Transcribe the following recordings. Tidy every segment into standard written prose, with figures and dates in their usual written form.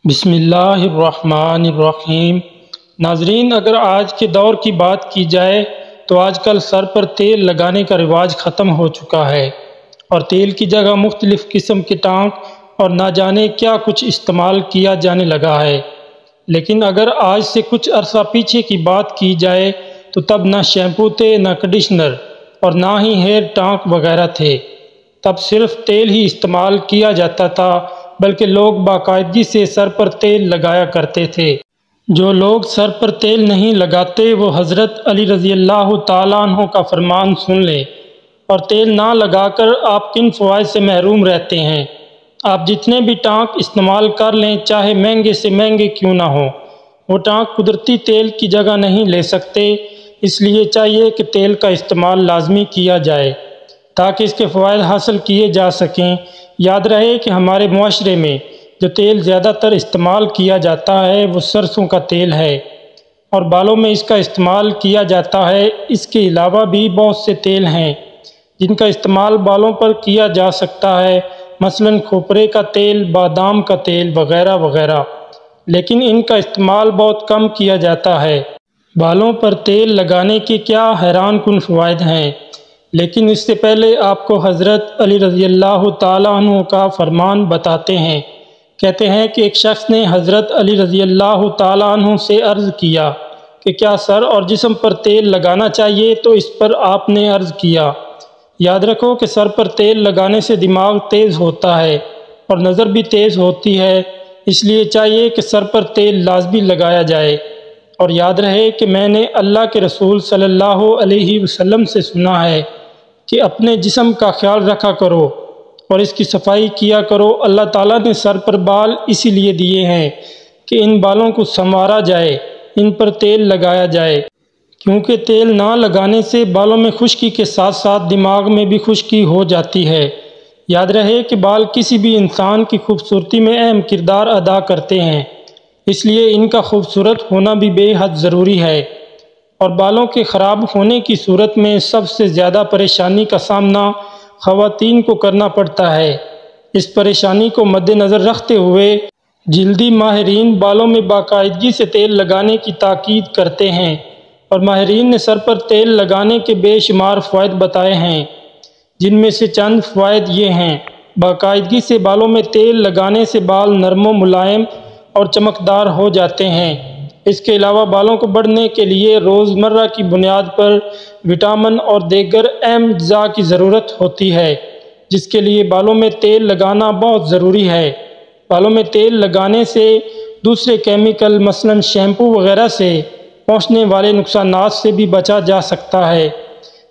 بسم اللہ الرحمن الرحیم۔ ناظرین، اگر آج کے دور کی بات کی جائے تو آج کل سر پر تیل لگانے کا رواج ختم ہو چکا ہے اور تیل کی جگہ مختلف قسم کے ٹانک اور نہ جانے کیا کچھ استعمال کیا جانے لگا ہے۔ لیکن اگر آج سے کچھ عرصہ پیچھے کی بات کی جائے تو تب نہ شیمپو تھے، نہ کنڈیشنر اور نہ ہی ہیئر ٹانک وغیرہ تھے۔ تب صرف تیل ہی استعمال کیا جاتا تھا، بلکہ لوگ باقاعدگی سے سر پر تیل لگایا کرتے تھے۔ جو لوگ سر پر تیل نہیں لگاتے وہ حضرت علی رضی اللہ تعالیٰ عنہ کا فرمان سن لیں، اور تیل نہ لگا کر آپ کن فوائد سے محروم رہتے ہیں۔ آپ جتنے بھی ٹانک استعمال کر لیں، چاہے مہنگے سے مہنگے کیوں نہ ہوں، وہ ٹانک قدرتی تیل کی جگہ نہیں لے سکتے۔ اس لیے چاہیے کہ تیل کا استعمال لازمی کیا جائے تاکہ اس کے فوائد حاصل کیے جا سکیں۔ یاد رہے کہ ہمارے معاشرے میں جو تیل زیادہ تر استعمال کیا جاتا ہے وہ سرسوں کا تیل ہے، اور بالوں میں اس کا استعمال کیا جاتا ہے۔ اس کے علاوہ بھی بہت سے تیل ہیں جن کا استعمال بالوں پر کیا جا سکتا ہے، مثلاً کھوپرے کا تیل، بادام کا تیل وغیرہ وغیرہ، لیکن ان کا استعمال بہت کم کیا جاتا ہے۔ بالوں پر تیل لگانے کے کیا حیران کن فوائد ہیں، لیکن اس سے پہلے آپ کو حضرت علی رضی اللہ تعالیٰ عنہ کا فرمان بتاتے ہیں۔ کہتے ہیں کہ ایک شخص نے حضرت علی رضی اللہ تعالیٰ عنہ سے عرض کیا کہ کیا سر اور جسم پر تیل لگانا چاہیے؟ تو اس پر آپ نے عرض کیا، یاد رکھو کہ سر پر تیل لگانے سے دماغ تیز ہوتا ہے اور نظر بھی تیز ہوتی ہے، اس لیے چاہیے کہ سر پر تیل لازمی لگایا جائے۔ اور یاد رہے کہ میں نے اللہ کے رسول صلی اللہ علیہ وسلم سے سنا ہے کہ اپنے جسم کا خیال رکھا کرو اور اس کی صفائی کیا کرو۔ اللہ تعالیٰ نے سر پر بال اسی لیے دیے ہیں کہ ان بالوں کو سنوارا جائے، ان پر تیل لگایا جائے، کیونکہ تیل نہ لگانے سے بالوں میں خشکی کے ساتھ ساتھ دماغ میں بھی خشکی ہو جاتی ہے۔ یاد رہے کہ بال کسی بھی انسان کی خوبصورتی میں اہم کردار ادا کرتے ہیں، اس لیے ان کا خوبصورت ہونا بھی بے حد ضروری ہے، اور بالوں کے خراب ہونے کی صورت میں سب سے زیادہ پریشانی کا سامنا خواتین کو کرنا پڑتا ہے۔ اس پریشانی کو مد نظر رکھتے ہوئے جلدی ماہرین بالوں میں باقاعدگی سے تیل لگانے کی تاکید کرتے ہیں، اور ماہرین نے سر پر تیل لگانے کے بے شمار فوائد بتائے ہیں، جن میں سے چند فوائد یہ ہیں۔ باقاعدگی سے بالوں میں تیل لگانے سے بال نرم و ملائم اور چمکدار ہو جاتے ہیں۔ اس کے علاوہ بالوں کو بڑھنے کے لیے روزمرہ کی بنیاد پر وٹامن اور دیگر اہم اجزاء کی ضرورت ہوتی ہے، جس کے لیے بالوں میں تیل لگانا بہت ضروری ہے۔ بالوں میں تیل لگانے سے دوسرے کیمیکل مثلاً شیمپو وغیرہ سے پہنچنے والے نقصانات سے بھی بچا جا سکتا ہے۔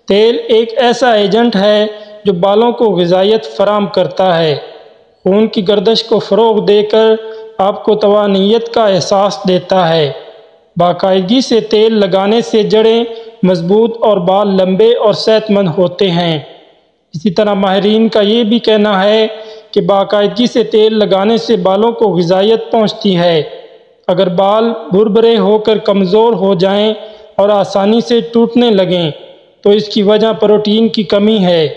تیل ایک ایسا ایجنٹ ہے جو بالوں کو غذائیت فراہم کرتا ہے، خون کی گردش کو فروغ دے کر آپ کو طمانینت کا احساس دیتا ہے۔ باقاعدگی سے تیل لگانے سے جڑیں مضبوط اور بال لمبے اور صحت مند ہوتے ہیں۔ اسی طرح ماہرین کا یہ بھی کہنا ہے کہ باقاعدگی سے تیل لگانے سے بالوں کو غذائیت پہنچتی ہے۔ اگر بال بھربھرے ہو کر کمزور ہو جائیں اور آسانی سے ٹوٹنے لگیں تو اس کی وجہ پروٹین کی کمی ہے۔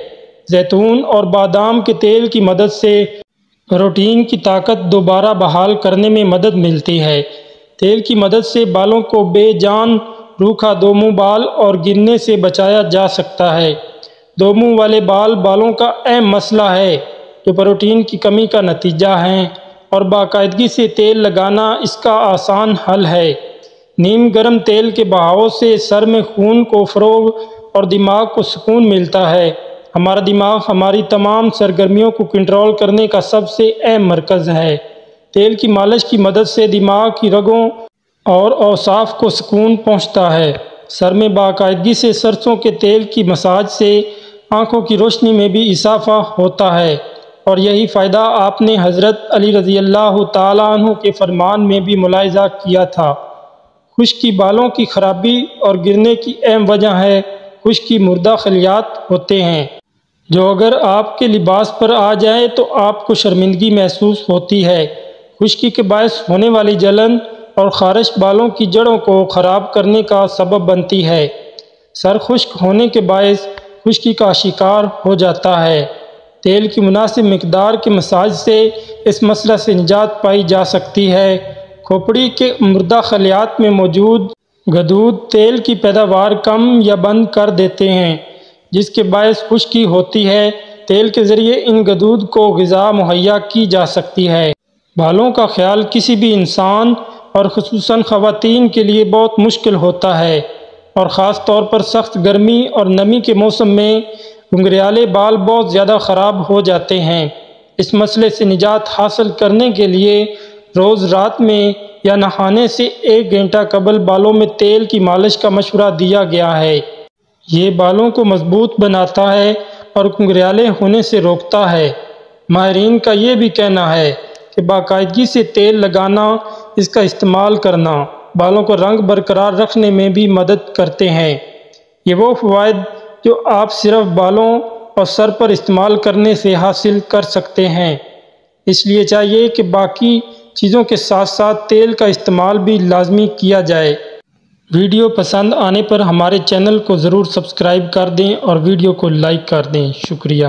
زیتون اور بادام کے تیل کی مدد سے پروٹین کی طاقت دوبارہ بحال کرنے میں مدد ملتی ہے۔ تیل کی مدد سے بالوں کو بے جان، روکھا دو منہ بال اور گرنے سے بچایا جا سکتا ہے۔ دو منہ والے بال بالوں کا اہم مسئلہ ہے جو پروٹین کی کمی کا نتیجہ ہیں، اور باقاعدگی سے تیل لگانا اس کا آسان حل ہے۔ نیم گرم تیل کے بہاؤ سے سر میں خون کو فروغ اور دماغ کو سکون ملتا ہے۔ ہمارا دماغ ہماری تمام سرگرمیوں کو کنٹرول کرنے کا سب سے اہم مرکز ہے۔ تیل کی مالش کی مدد سے دماغ کی رگوں اور اعصاب کو سکون پہنچتا ہے۔ سر میں باقاعدگی سے سرسوں کے تیل کی مساج سے آنکھوں کی روشنی میں بھی اضافہ ہوتا ہے، اور یہی فائدہ آپ نے حضرت علی رضی اللہ تعالیٰ عنہ کے فرمان میں بھی ملاحظہ کیا تھا۔ خشکی بالوں کی خرابی اور گرنے کی اہم وجہ ہے خشکی مردہ خلیات ہوتے ہیں، جو اگر آپ کے لباس پر آ جائے تو آپ کو شرمندگی محسوس ہوتی ہے۔ خشکی کے باعث ہونے والی جلن اور خارش بالوں کی جڑوں کو خراب کرنے کا سبب بنتی ہے۔ سر خشک ہونے کے باعث خشکی کا شکار ہو جاتا ہے۔ تیل کی مناسب مقدار کے مساج سے اس مسئلہ سے نجات پائی جا سکتی ہے۔ کھوپڑی کے مردہ خلیات میں موجود غدود تیل کی پیداوار کم یا بند کر دیتے ہیں، جس کے باعث خشکی ہوتی ہے۔ تیل کے ذریعے ان غدود کو غذا مہیا کی جا سکتی ہے۔ بالوں کا خیال کسی بھی انسان اور خصوصاً خواتین کے لیے بہت مشکل ہوتا ہے، اور خاص طور پر سخت گرمی اور نمی کے موسم میں گھنگریالے بال بہت زیادہ خراب ہو جاتے ہیں۔ اس مسئلے سے نجات حاصل کرنے کے لیے روز رات میں یا نہانے سے 1 گھنٹہ قبل بالوں میں تیل کی مالش کا مشورہ دیا گیا ہے۔ یہ بالوں کو مضبوط بناتا ہے اور گھنگریالے ہونے سے روکتا ہے۔ ماہرین کا یہ بھی کہنا ہے کہ باقاعدگی سے تیل لگانا، اس کا استعمال کرنا بالوں کو رنگ برقرار رکھنے میں بھی مدد کرتے ہیں۔ یہ وہ فوائد جو آپ صرف بالوں اور سر پر استعمال کرنے سے حاصل کر سکتے ہیں، اس لیے چاہیے کہ باقی چیزوں کے ساتھ ساتھ تیل کا استعمال بھی لازمی کیا جائے۔ ویڈیو پسند آنے پر ہمارے چینل کو ضرور سبسکرائب کر دیں اور ویڈیو کو لائک کر دیں۔ شکریہ۔